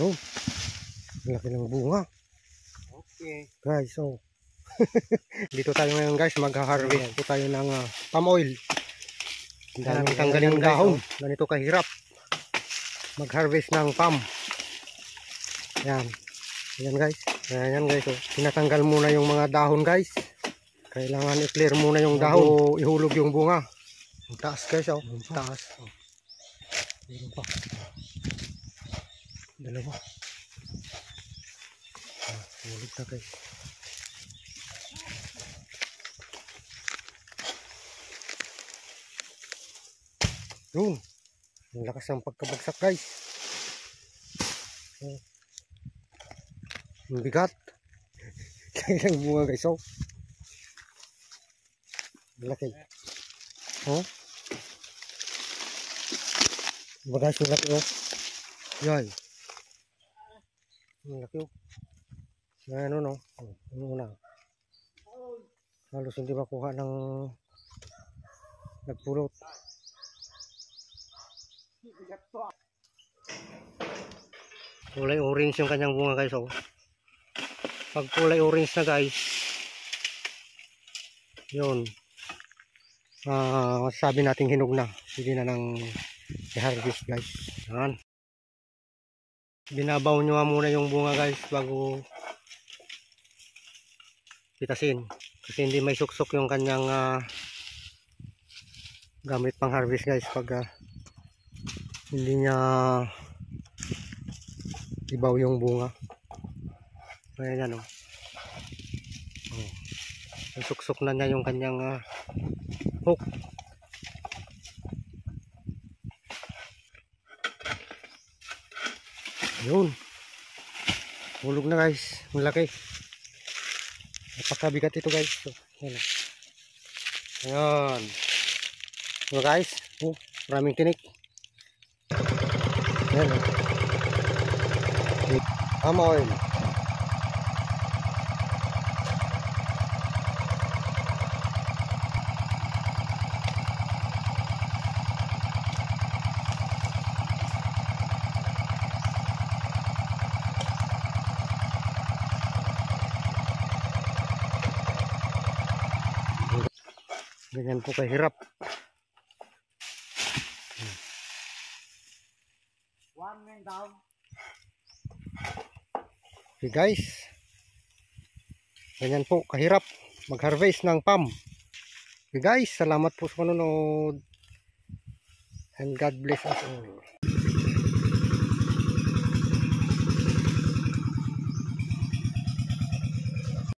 Oh, laki ng bunga. Okay. Guys, so dito tayo ngayon guys, mag-harvest po tayo ng palm oil. Dahil tanggalin ng dahon. Ganito kahirap mag-harvest ng palm. Yan. Yan guys. Yan guys. So, tinatanggal muna yung mga dahon guys. Kailangan i-clear muna yung dahon. Ihulog yung bunga. Ang taas guys. Oh. Ang taas. Oh. Meron pa. Dalawa. Hulog na guys. Yun. Ang lakas ng pagkabagsak guys. Oh. Ang bigat. Kaya lang bunga guys. Oh. Laki. Oh. Bagas yung laki oh. Yan. Ang laki oh. Yan ano no. Ano na. Halos hindi makuha ng nagpulot. Kulay orange yung kanyang bunga guys oh. Pag kulay orange na guys, yun, masasabi natin hinog na. Hindi na nang i-harvest guys. Yan. Binabaw nyo muna yung bunga guys bago pitasin. Kasi hindi may suksok yung kanyang gamit pang harvest guys pag hindi niya ibaw yung bunga. Ayan yan oh. Suksok na niya yung kanyang hook. Yun. Hulog na guys. Malaki. Napakabigat ito guys. So, yan. Ayan. So guys. Oh, maraming tinik. Ayan. Palm oil. Ganyan po kahirap. One man down. Okay guys. Ganyan po kahirap mag-harvest ng palm. Okay guys, salamat po sa panonood. And God bless us all.